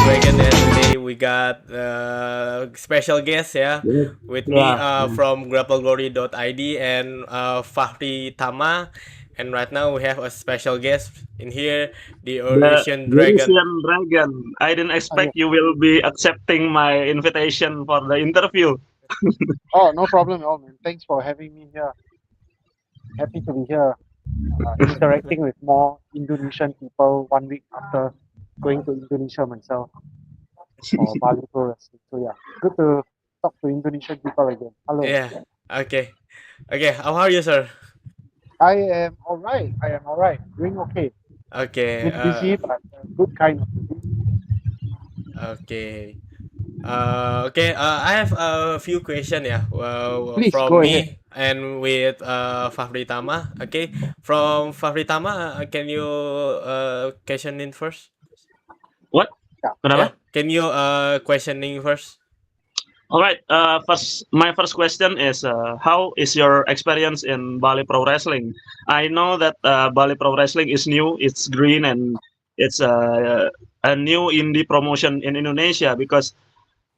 Dragon, and today we got special guest, yeah, Yeah. with me Yeah. from grappleglory.id and Fahri Tama. And right now we have a special guest in here, the The Eurasian Dragon. Eurasian dragon. I didn't Yeah. expect you will be accepting my invitation for the interview. Oh, no problem at all, man. Thanks for having me here. Happy to be here, interacting with more Indonesian people 1 week after going to Indonesia myself for Bali Pro Wrestling. So yeah, good to talk to Indonesian people again. Hello. Yeah. Okay. Okay. How are you, sir? I am all right. Doing okay. Okay. Bit busy, but good kind of busy. Okay. Okay, I have a few questions, yeah, Please from go ahead. me and with Fahri Tama. Okay, from Fahri Tama, can you question in first? What? Yeah. Yeah, Kenapa? can you questioning first? All right. My first question is, how is your experience in Bali Pro Wrestling? I know that Bali Pro Wrestling is new. It's green and it's a new indie promotion in Indonesia because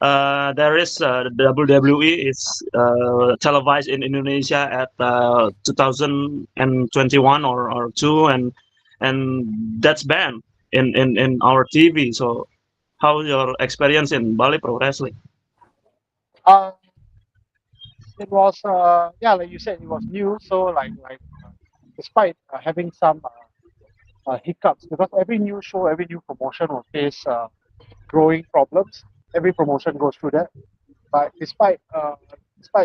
there is WWE is televised in Indonesia at 2021 or two, and that's banned in our TV. So, how your experience in Bali Pro Wrestling? Uh, it was yeah, like you said, it was new. So despite having some hiccups, because every new show, every new promotion will face growing problems. Every promotion goes through that. But despite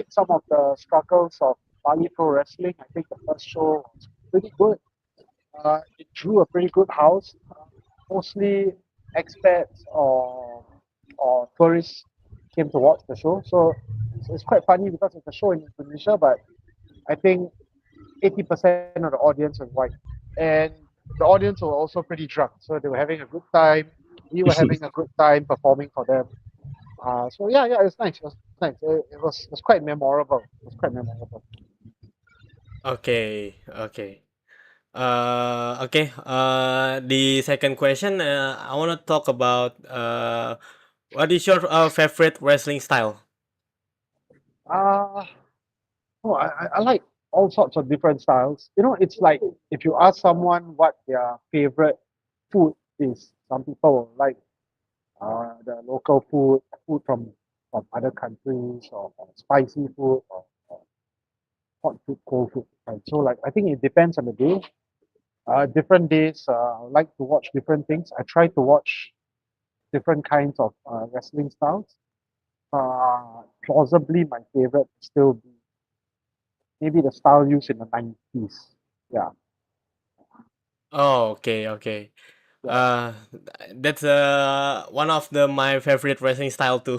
some of the struggles of Bali Pro Wrestling, I think the first show was pretty good. It drew a pretty good house, mostly expats or tourists came to watch the show. So it's quite funny because it's a show in Indonesia, but I think 80% of the audience was white, and the audience were also pretty drunk. So they were having a good time. We were having a good time performing for them. So yeah, it was nice. It was nice. It was quite memorable. It was quite memorable. Okay, okay. Okay. The second question, I want to talk about what is your favorite wrestling style? Uh, I like all sorts of different styles. You know, it's like if you ask someone what their favorite food is, some people will like the local food from other countries, or spicy food, or hot food, cold food. Right? So like I think it depends on the day. Different days, I like to watch different things. I try to watch different kinds of wrestling styles. Plausibly, my favorite would still be maybe the style used in the 90s. Yeah, Oh, okay, okay. yeah. Uh, that's one of the my favorite wrestling style too.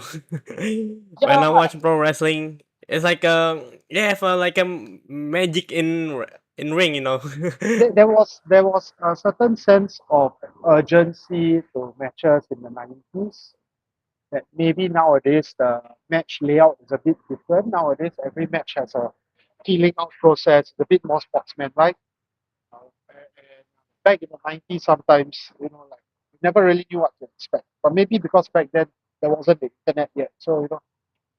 When I Yeah, watch pro wrestling, it's like yeah, have like a magic in ring, you know. there was a certain sense of urgency to matches in the 90s that maybe nowadays the match layout is a bit different. Nowadays, every match has a feeling out process, a bit more sportsman-like. And back in the 90s, sometimes, like you never really knew what to expect. But maybe because back then there wasn't the internet yet. So,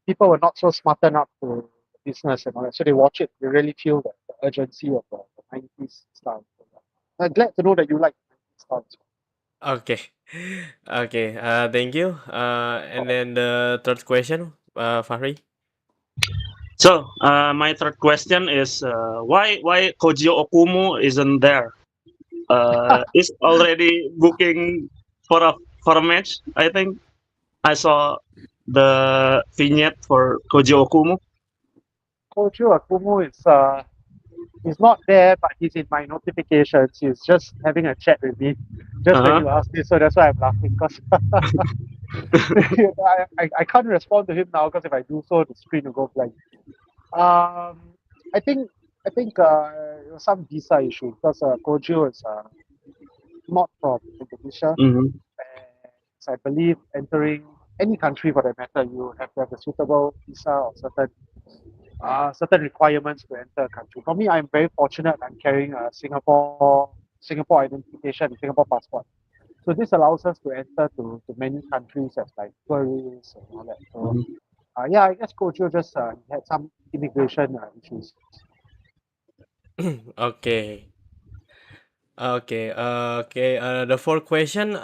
people were not so smartened up to the business and all that. So they watch it, they really feel the urgency of the 90s style. So, yeah. I'm glad to know that you like 90s style. Okay, okay. Thank you. And then the third question, Fahri. So, my third question is, why Kojio Okumu isn't there? Is already booking for a match. I think I saw the vignette for Kojio Okumu. Kojo Akumu is not there, but he's in my notifications. He's just having a chat with me just when Uh-huh. you asked this. So that's why I'm laughing because I can't respond to him now because if I do so, the screen will go blank. Um, I think it was some visa issue because Kojo is not from Indonesia, Mhm. and I believe entering any country for that matter, you have to have a suitable visa or certain certain requirements to enter a country. For me, I'm very fortunate. I'm carrying a Singapore identification, Singapore passport. So this allows us to enter to many countries as like tourists and all that. So Mhm. yeah, I guess Kojo just had some immigration issues. Okay. Okay. Okay. The fourth question.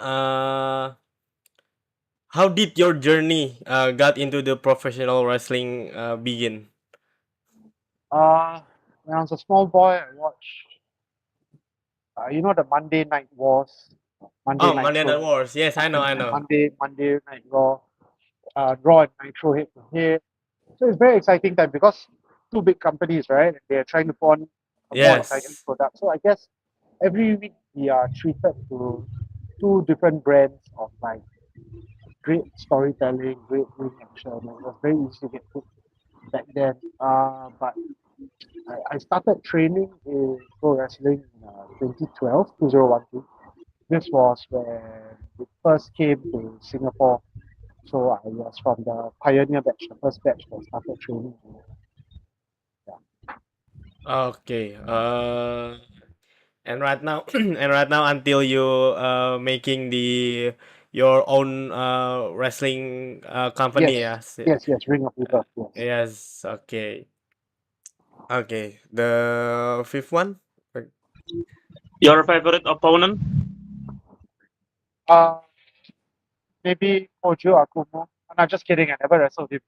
How did your journey got into the professional wrestling begin? When I was a small boy, I watched the Monday Night Wars, Monday Oh, Night Monday Night Show, Wars. Yes, I know. I and know. Monday Night Raw and Nitro head to head. So it's very exciting time because two big companies, right? They're trying to put on a more exciting Yes. product. So I guess every week we are treated to two different brands of like great storytelling, great ring action. It was very easy to get hooked back then. But I started training in pro wrestling in 2012, 2012. This was when it first came to Singapore. So I was from the pioneer batch, the first batch that started training. Yeah. Okay. And right now, and right now, until you making the your own wrestling company, Yes, yes. yes, Ring of Rebirth, yes. Yes. Okay. Okay. The fifth one. Your favorite opponent? Uh, maybe Kojo Akumo. I'm just kidding, I never wrestled him.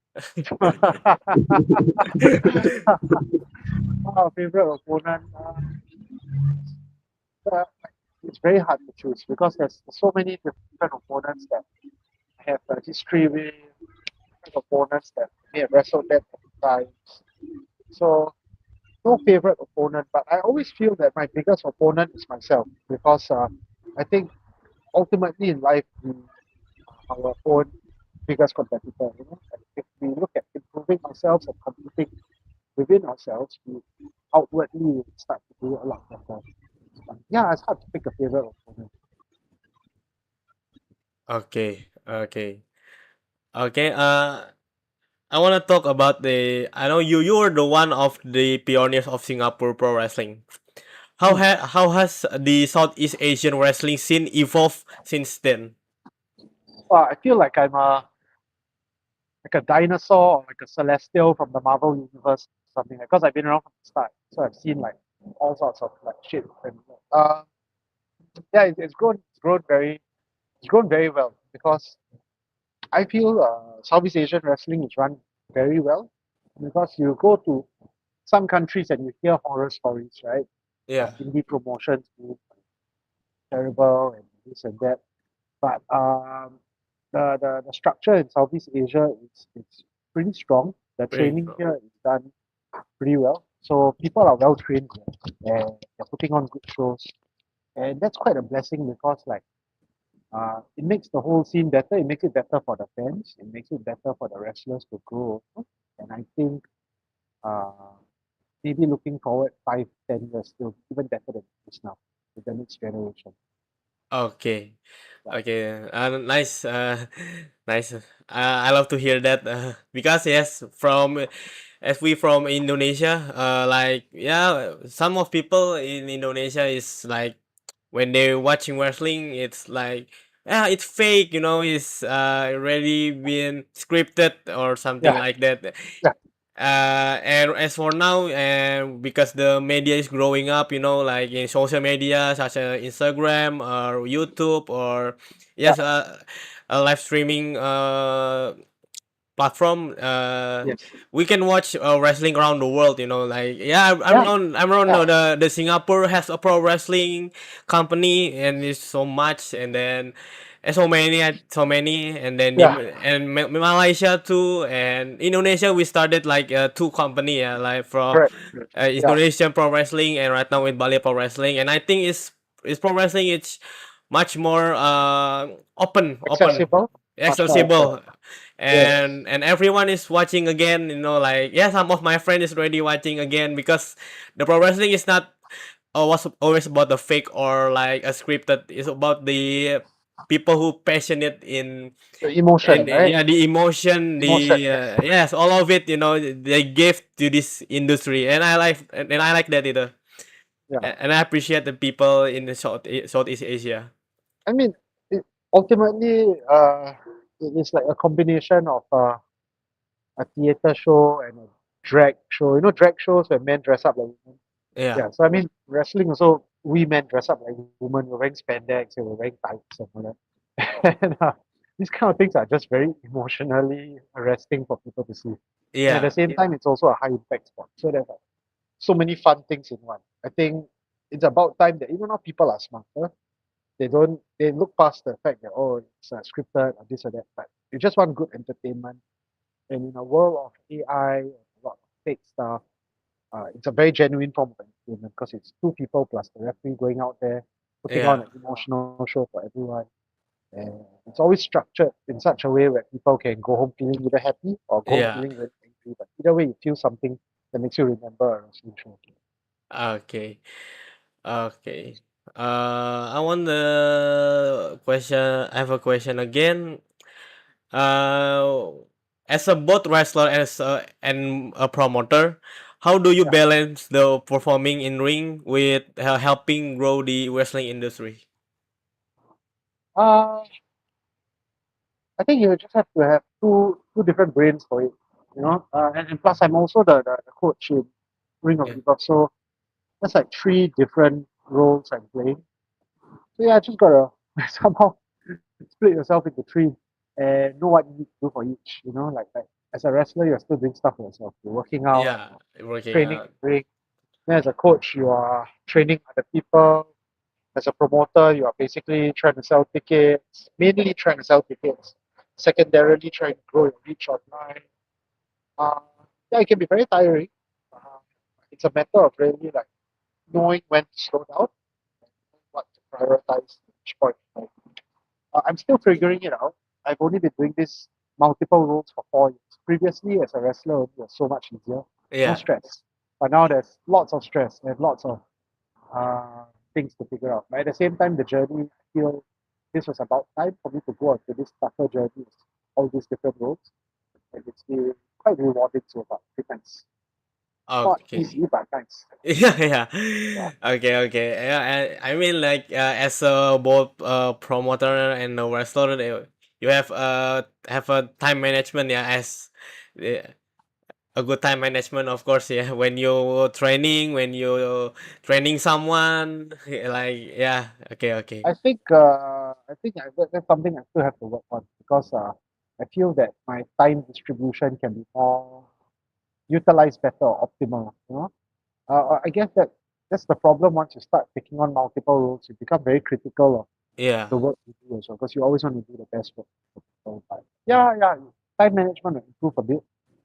Favorite opponent. Uh, it's very hard to choose because there's so many different opponents that I have a history with, different opponents that may have wrestled at times. So no favorite opponent, but I always feel that my biggest opponent is myself because I think ultimately in life we are our own biggest competitor. And if we look at improving ourselves and competing within ourselves, we outwardly start to do a lot better. But yeah, it's hard to pick a favorite opponent. Okay. Okay. Okay. I want to talk about the. I know you were the one of the pioneers of Singapore pro wrestling. Hmm. How has the Southeast Asian wrestling scene evolved since then? Well, I feel like I'm like a dinosaur or like a celestial from the Marvel universe, something like. Because I've been around from the start, so I've seen like all sorts of like shit. And uh, yeah, it's grown very well because I feel Southeast Asian wrestling is run very well because you go to some countries and you hear horror stories, right? Of Yeah. indie promotions being terrible and this and that. But the structure in Southeast Asia is it's pretty strong. The Very training true. here is done pretty well. So people are well trained here and they're putting on good shows. And that's quite a blessing because like it makes the whole scene better. It makes it better for the fans. It makes it better for the wrestlers to grow. And I think uh, maybe looking forward 5, 10 years, it'll be even better than it is now with the next generation. Okay. Yeah. Okay. Nice. Nice. I love to hear that because yes, from as we from Indonesia, like yeah, some of people in Indonesia is like when they're watching wrestling, it's like yeah, it's fake. It's already been scripted or something Yeah. like that. Yeah. And as for now, and because the media is growing up, like in social media such as Instagram or YouTube or Yeah. yes, a live streaming platform, Yes. we can watch wrestling around the world. Like yeah, Yeah. I'm around Yeah. the Singapore has a pro wrestling company and it's so much, and then so many, and then Yeah. Malaysia too, and Indonesia we started like two company, like from Correct. Correct. Yeah. Indonesian pro wrestling and right now with Bali pro wrestling, and I think it's pro wrestling. It's much more open, Accessible. Much more open. accessible, Yes. and everyone is watching again. Like yeah, some of my friends is already watching again because the pro wrestling is not was always about the fake or like a scripted. It's about the people who passionate in The emotion, right? yeah, the emotion, Emotion, the yes. yes, all of it, they give to this industry, and I like that, Yeah. and I appreciate the people in the Southeast Asia. I mean, ultimately, it is like a combination of a theater show and a drag show. You know, drag shows where men dress up like women. Yeah, Yeah. So I mean, wrestling also, we men dress up like women. We're wearing spandex and we're wearing tights and all that. And these kind of things are just very emotionally arresting for people to see. And at the yeah, same time, it's also a high impact sport. So there's like so many fun things in one. I think it's about time that even though people are smarter, they look past the fact that it's scripted or this or that, but you just want good entertainment. And in a world of AI and a lot of fake stuff, it's a very genuine form of entertainment because it's two people plus the referee going out there putting on yeah, an emotional show for everyone. And it's always structured in such a way where people can go home feeling either happy or go home yeah. feeling very angry. But either way, you feel something that makes you remember a wrestling show. Okay, okay. I want the question. I have a question again. Uh, as a both wrestler and a promoter, how do you Yeah. balance the performing in ring with helping grow the wrestling industry? Uh, I think you just have to have two different brains for it, you know. And plus, I'm also the coach in Ring of Yeah, Rebirth, so that's like three different roles I'm playing. So yeah, just gotta somehow split yourself into three and know what you need to do for each. You know, like as a wrestler, you're still doing stuff for yourself. You're working out, yeah, working training out. in the ring. Then as a coach, you are training other people. As a promoter, you are basically trying to sell tickets, mainly trying to sell tickets. Secondarily, trying to grow your reach online. Uh, yeah, it can be very tiring. Uh, it's a matter of really like knowing when to slow down, what to prioritize at each point. I'm still figuring it out. I've only been doing this multiple roles for 4 years. Previously, as a wrestler, it was so much easier, no Yeah, stress. But now there's lots of stress and lots of uh, things to figure out. But at the same time, the journey, I feel this was about time for me to go on to this tougher journey, with all these different roles. And it's been quite rewarding so far. Depends. Not okay. easy, but nice. Yeah, yeah. Yeah. Okay, okay. Yeah, I mean, like, as a both promoter and a wrestler, you have a time management, yeah, as uh, a good time management, of course, yeah. When you training someone, like, yeah. Okay, okay. That's something I still have to work on because I feel that my time distribution can be more utilized better or optimal. You know, I guess that's the problem. Once you start taking on multiple roles, you become very critical of Yeah. the work you do as well because you always want to do the best work for people. But yeah, time management will improve a bit,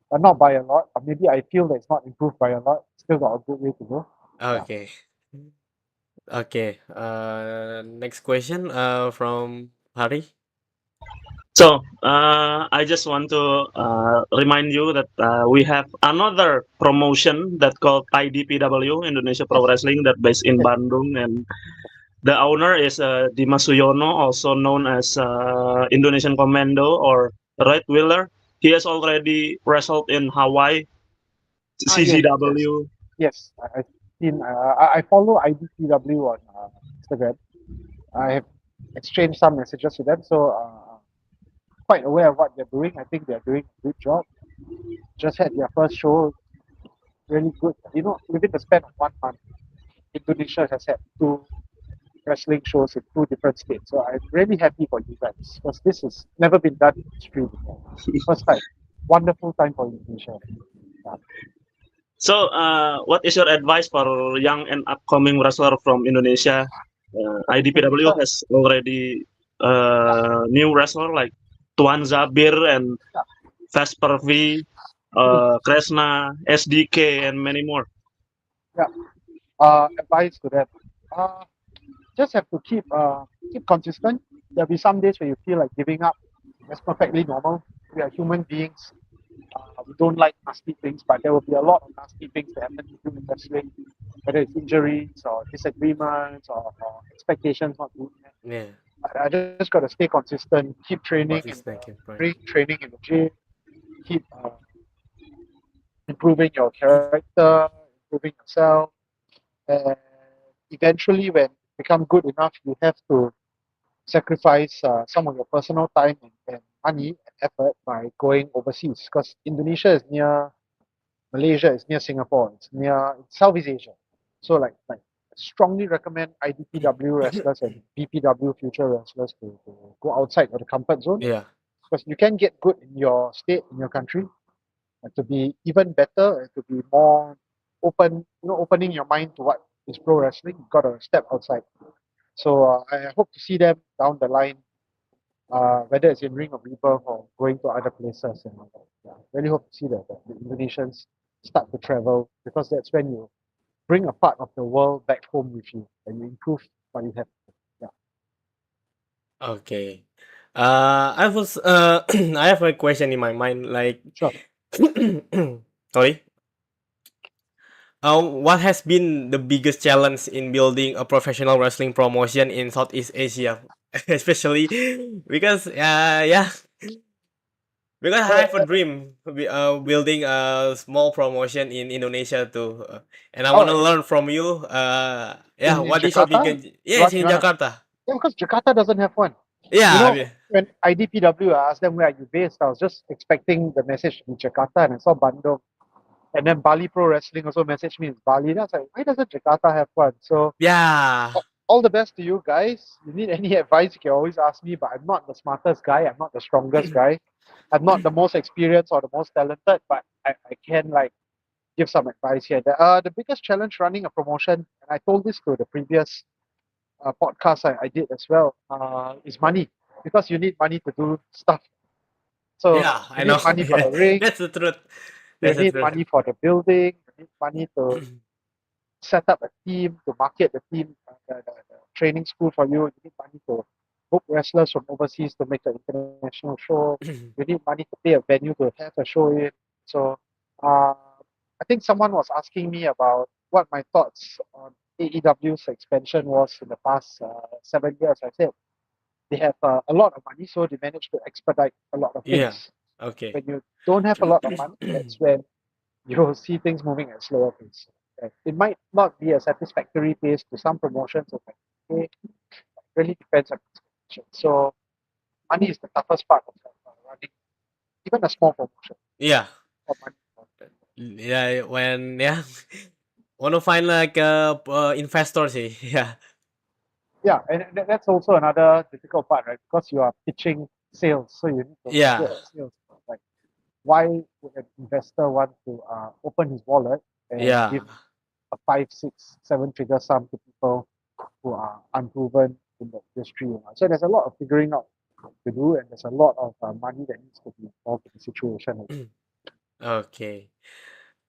but not by a lot. Or maybe I feel that it's not improved by a lot. Still got a good way to go. Yeah. Okay. Okay. Next question. From Hari. So I just want to remind you that we have another promotion that called IDPW Indonesia Pro Yes. Wrestling that based in Yes. Bandung, and the owner is Dimas Suyono, also known as Indonesian Commando or Red Wheeler. He has already wrestled in Hawaii, Yes. CZW. Yes, I've seen. I follow IDPW on Instagram. I have exchanged some messages with them, so quite aware of what they're doing. I think they're doing a good job. Just had their first show, really good. You know, within the span of 1 month, Indonesia has had two wrestling shows in two different states. So I'm really happy for you guys because this has never been done in history before. First time, wonderful time for Indonesia. Yeah. So, what is your advice for young and upcoming wrestler from Indonesia? So IDPW Indonesia, has already new wrestler like Tuan Zabir and yeah, Vesper V, Kresna, SDK, and many more. yeah. Advice to them. Uh, just have to keep consistent. There'll be some days where you feel like giving up. That's perfectly normal. We are human beings. We don't like nasty things, but there will be a lot of nasty things that happen to you in wrestling, whether it's injuries or disagreements or expectations not being met. Yeah. I just got to stay consistent, keep training What in is the thinking, right? ring, training in the gym, keep improving your character, improving yourself, and eventually, when you become good enough, you have to sacrifice some of your personal time and money and effort by going overseas because Indonesia is near Malaysia, is near Singapore, it's near Southeast Asia. So like strongly recommend IDPW wrestlers and BPW future wrestlers to go outside of the comfort zone Yeah. because you can get good in your state, in your country, and to be even better and to be more open, opening your mind to what is pro wrestling, you got to step outside. So I hope to see them down the line, whether it's in Ring of Rebirth or going to other places. And all that. Yeah, really hope to see the Indonesians start to travel because that's when you bring a part of the world back home with you and you improve what you have. Yeah, Okay. I was I have a question in my mind. Like, sure. sorry. What has been the biggest challenge in building a professional wrestling promotion in Southeast Asia, especially because yeah, because I have a dream building a small promotion in Indonesia too, and I want Oh, to learn from you. Yeah, in what is your Jakarta, biggest? Yes, you in wanna? Jakarta. Yeah, because Jakarta doesn't have one. Yeah, When IDPW asked them where are you based, I was just expecting the message to be Jakarta, and I saw Bandung. And then Bali Pro Wrestling also messaged me it's Bali. And I was like, why doesn't Jakarta have one? So yeah, all the best to you guys. You need any advice, you can always ask me, but I'm not the smartest guy. I'm not the strongest guy. I'm not the most experienced or the most talented, but I can like give some advice here. The biggest challenge running a promotion, and I told this to the previous podcast I did as well, is money. Because you need money to do stuff. So yeah. you I know. need money for the ring, That's the truth. you That's the need truth. money for the building, you need money to set up a team, to market the team, the training school for you. You need money to book wrestlers from overseas to make an international show. You need money to pay a venue to have a show in. So I think someone was asking me about what my thoughts on AEW's expansion was in the past 7 years. I said they have a lot of money, so they managed to expedite a lot of Yeah. things. Okay. When you don't have a lot of money, that's when you'll see things moving at slower pace. Right? It might not be a satisfactory pace to some promotions, it really depends on the situation. So money is the toughest part of running even a small promotion Yeah. for money. Yeah. When yeah, want to find like investors. Yeah. Yeah, and that's also another difficult part, right? Because you are pitching sales, so you need to Yeah. market sales. Like, why would an investor want to open his wallet and Yeah. give a 5, 6, 7 figure sum to people who are unproven in the industry? So there's a lot of figuring out to do, and there's a lot of money that needs to be involved in the situation. Okay.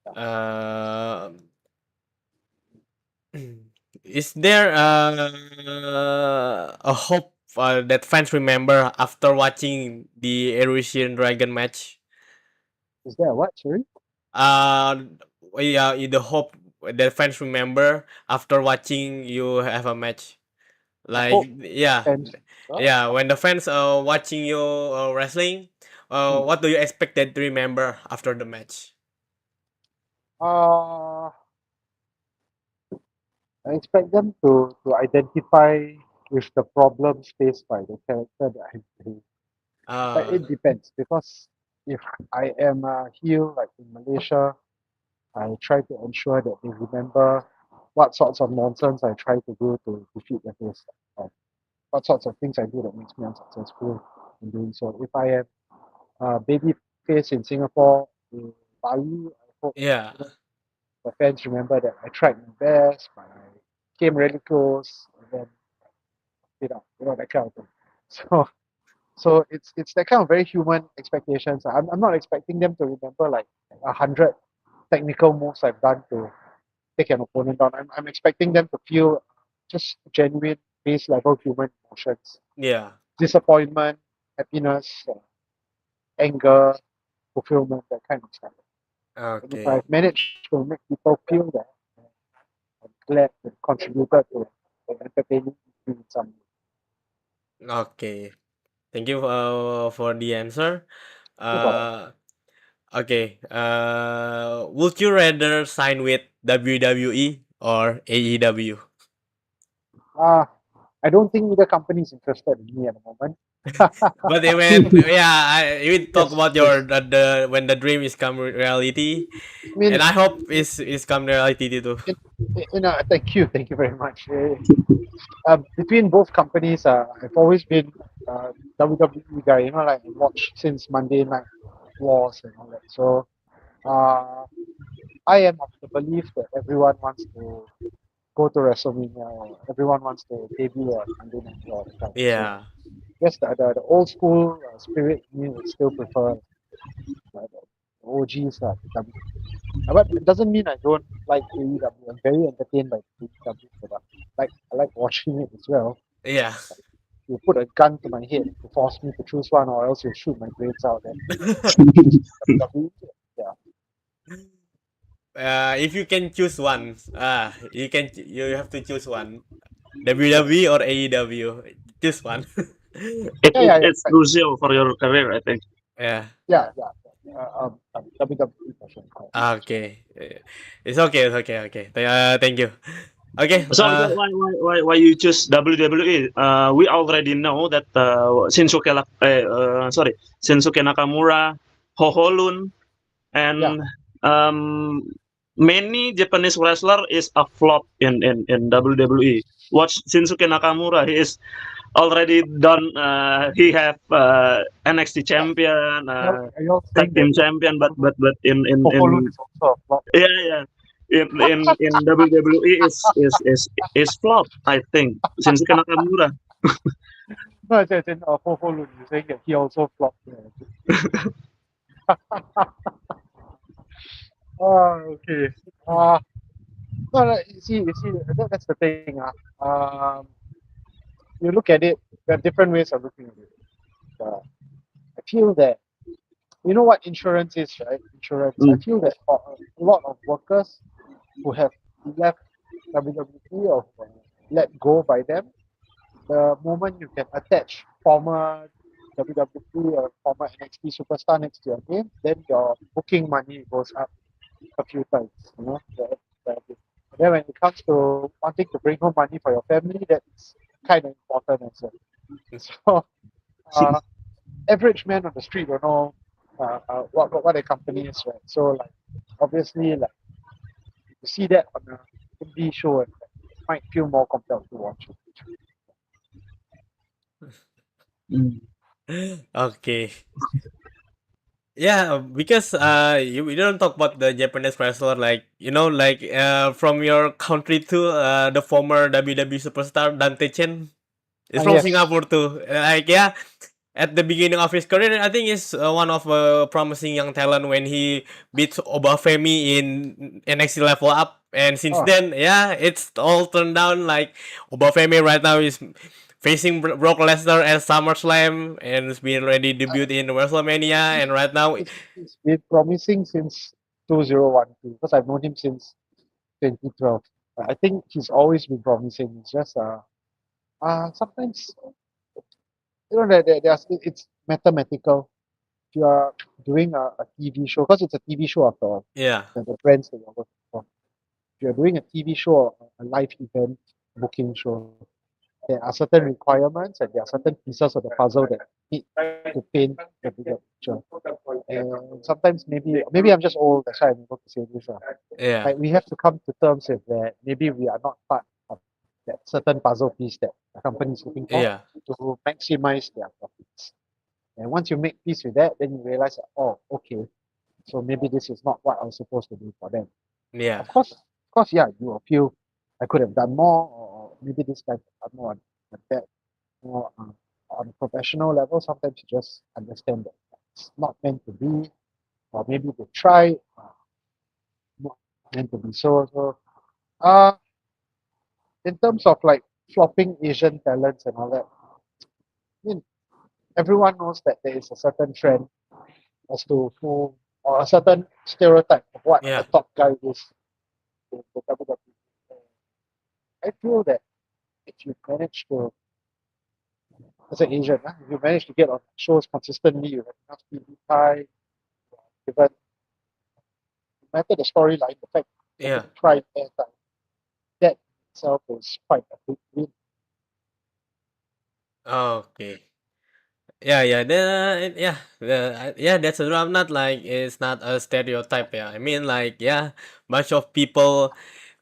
Uh, is there a hope that fans remember after watching the Eurasian Dragon match? Is there a what? Sorry? Uh, yeah, the hope that fans remember after watching you have a match. I Like, hope yeah, fans. yeah. When the fans are watching you wrestling, Hmm. what do you expect them to remember after the match? Uh, I expect them to identify with the problems faced by the character that I play. But Uh, it depends because if I am a heel like in Malaysia, I try to ensure that they remember what sorts of nonsense I try to do to defeat the face. What sorts of things I do that makes me unsuccessful in doing so. If I am a baby face in Singapore, in Bali, I hope yeah. the fans remember that I tried my best, but I came really close, and then that kind of thing. So it's that kind of very human expectations. I'm not expecting them to remember like 100 technical moves I've done to take an opponent down. I'm expecting them to feel just genuine base level human emotions, Yeah. disappointment, happiness, anger, fulfillment, that kind of stuff. And if Okay. I've managed to make people feel that, I'm glad to contributed to entertaining in some way. Okay. Thank you for the answer. No problem. Okay. Would you rather sign with WWE or AEW? Uh, I don't think either company is interested in me at the moment. But when yeah, you talk Yes, about your yes. the when the dream is come reality, I mean, and I hope is come reality too. thank you very much. Between both companies, I've always been WWE guy. Like I watch since Monday Night Wars and all that. So uh, I am of the belief that everyone wants to go to WrestleMania or everyone wants to debut on Monday Night Raw. That kind. So Yeah, yes, the old school spirit me would still prefer the OGs WWE. But it doesn't mean I don't like AEW. I'm very entertained by AEW product. I like watching it as well. yeah. You put a gun to my head to force me to choose one, or else you shoot my brains out. Then I'll choose WWE. Yeah, If you can choose one, you have to choose one. WWE or AEW. Choose one. It's right. crucial for your career, I think. Yeah. Yeah. WWE for sure. Correct. Okay. It's okay. It's okay. Okay. Thank you. Okay. So why you choose WWE? We already know that Shinsuke Nakamura, Hoholun, Yeah. and many Japanese wrestler is a flop in WWE. Watch Shinsuke Nakamura. He is already done. He have NXT Yeah. champion, Are you all tag saying that team champion, but Hoholun in is also a flop? yeah, in WWE is flop. I think Shinsuke Nakamura. No, it's in Hoholun. You're saying that he also flopped. Oh, okay. No, no, you see, that's the thing. You look at it, there are different ways of looking at it. I feel that you know what insurance is, right? Insurance. I Mm. feel that for a lot of workers who have left WWE or who were let go by them, the moment you can attach former WWE or former NXT superstar next to your name, then your booking money goes up a few times. Then when it comes to wanting to bring home money for your family, that's kind of important as well. So uh, average man on the street don't know what a company is, right? So like obviously like you see that on a indie show and you might feel more compelled to watch it. Mm. Okay. Yeah, because we don't talk about the Japanese wrestler like like from your country too. The former WWE superstar Dante Chen is from Yes. Singapore too. Like yeah, at the beginning of his career, I think he's one of promising young talent when he beats Obafemi in NXT Level Up, and since Oh, then, yeah, it's all turned down. Like Obafemi right now is facing Brock Lesnar at SummerSlam, and it's been already debuted in WrestleMania, and right now, it's been promising since 2012 because I've known him since 2012. I think he's always been promising. It's just sometimes it's mathematical. If you are doing a TV show, because it's a TV show after all, yeah, the brands that you're working for. If you're doing a TV show or a live event booking show, there are certain requirements and there are certain pieces of the puzzle that need to paint the bigger picture. And sometimes maybe I'm just old, that's why I'm able to say this. yeah, Like we have to come to terms with that maybe we are not part of that certain puzzle piece that the company is looking for yeah, to maximize their profits. And once you make peace with that, then you realize that, oh, okay, so maybe this is not what I was supposed to do for them. yeah, Of course, yeah, you will feel I could have done more, or maybe this guy could have done more on that, more on a professional level. Sometimes you just understand that it's not meant to be, or maybe they try, not meant to be. So, uh, in terms of like flopping Asian talents and all that, I mean, everyone knows that there is a certain trend as to who, or a certain stereotype of what a yeah, top guy is in the WWE. I feel that if you manage to as an Asian, if you manage to get on shows consistently, you have enough TV time, even no matter the storyline, the fact that Yeah. getting prime airtime, that itself is quite a big win. Okay. Yeah, yeah, yeah, yeah. That's true. I'm not like it's not a stereotype. Yeah, I mean like yeah, bunch of people,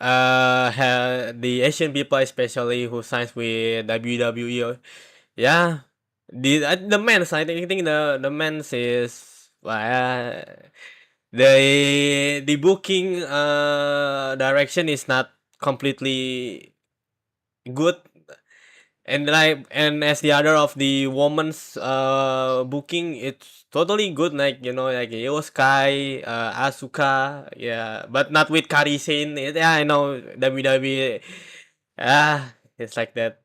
the Asian people especially who signs with WWE. Yeah, the men's. I think the men's is the booking direction is not completely good, and like and as the other of the woman's booking, it's totally good, like like Io Sky, Asuka, yeah, but not with Kari Sane. Yeah, I know WWE. It's like that.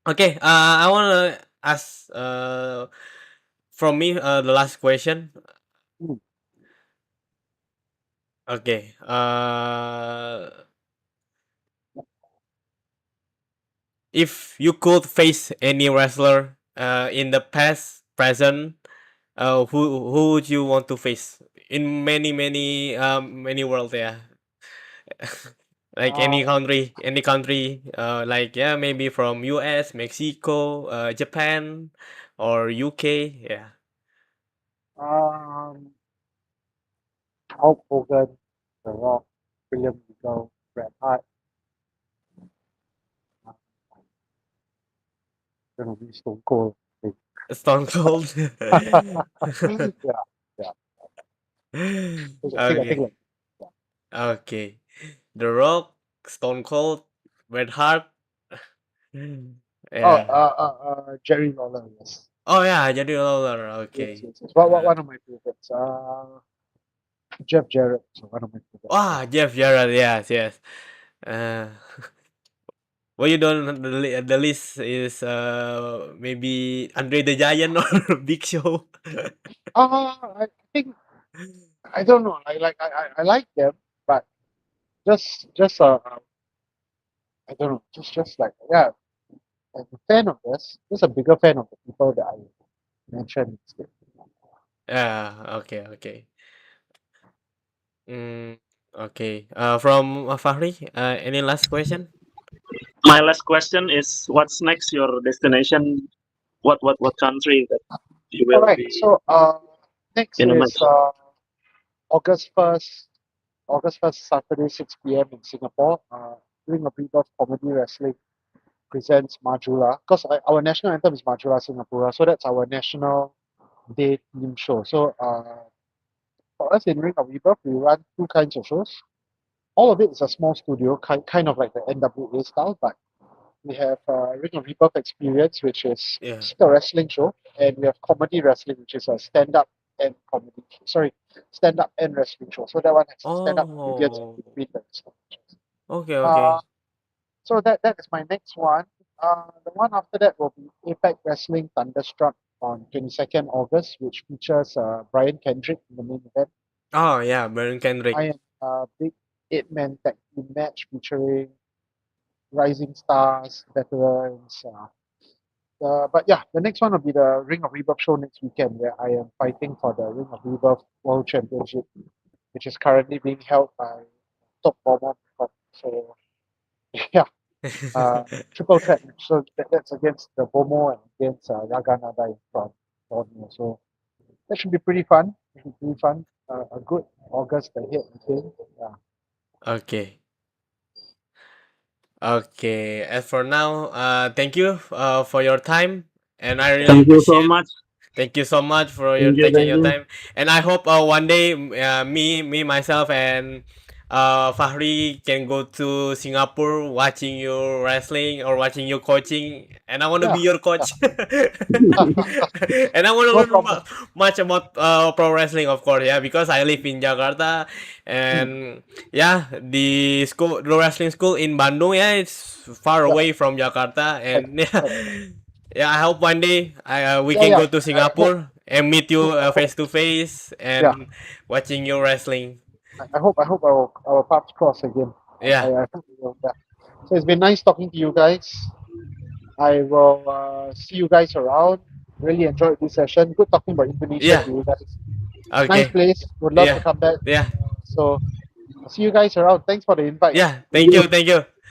Okay, I wanna ask from me the last question. Mm. Okay, if you could face any wrestler in the past, present, who would you want to face in many worlds? Yeah, like Uh, any country. Like yeah, maybe from U.S., Mexico, Japan, or UK. Yeah. um, Hulk Hogan, The Rock, William Regal, Bret Hart, uh, gonna be Stone Cold. I Stone Cold. think. Yeah, yeah. I think Okay. like yeah. Okay. The Rock, Stone Cold, Red Heart. Oh, Yeah. Jerry Lawler, yes. Oh yeah, jadi Lawler. Yes, Okay. yes, yes. What, Uh, one of my favorites. Jeff Jarrett, so one of my favorites. Yeah. Jeff Jarrett. Yes, yes. Uh, what you don't the list is maybe Andre the Giant or Big Show. I think I don't know. I like them, but just I don't know. Just like yeah, as a fan of this, just a bigger fan of the people that I mentioned instead. Yeah. Okay. Okay. Mm, okay. From Fahri. Any last question? My last question is, what's next? Your destination? What country that you All will right. be So next in a is month? August 1st. August 1st, Saturday, 6 p.m. in Singapore. Doing a bit of comedy wrestling presents Majula. Because our national anthem is Majula Singapura. So that's our national day theme show. So for us in Ring of Rebirth, we run two kinds of shows. All of it is a small studio, kind of like the NWA style, but we have Ring of Rebirth Experience, which is Yeah. just a wrestling show, and we have Comedy Wrestling, which is a stand-up and comedy. Sorry, stand-up and wrestling show. So that one has stand-up comedians Oh. in between the wrestling shows. Okay. Uh, Okay. so that is my next one. The one after that will be Impact Wrestling Thunderstruck on 22nd August, which features Brian Kendrick in the main event. Oh yeah, Baron Kendrick. I am a big eight-man tag team match featuring rising stars, veterans. But yeah, the next one will be the Ring of Rebirth show next weekend, where I am fighting for the Ring of Rebirth World Championship, which is currently being held by Top Bomber. So yeah, triple threat match. So that's against the Bomo and against Yaganadai from Borneo. So that should be pretty fun. It should be pretty fun. A good August ahead, I think. Yeah. Okay. Okay. As for now, thank you for your time, and I really Thank you so appreciate. much. Thank you so much for your Thank you. taking Thank your you. time, and I hope one day me myself and Fahri can go to Singapore watching you wrestling or watching you coaching, and I want to Yeah. be your Yeah. coach, and I want to No learn problem. much about pro wrestling, of course, yeah, because I live in Jakarta, Mm. and yeah, the wrestling school in Bandung, yeah, it's far Yeah. away from Jakarta, Right. and yeah. Right. Yeah, I hope one day we Yeah. can Yeah. go to I hope. Singapore and meet you I hope. face to face Yeah. and watching you wrestling. I hope our paths cross again. I Yeah. hope we will. Yeah. So it's been nice talking to you guys. I will see you guys around. Really enjoyed this session. Good talking about Indonesia Yeah. to you guys. Nice Okay. place. Would love to Yeah. come back. Yeah. So I'll see you guys around. Thanks for the invite. Yeah. Thank you. Thank you.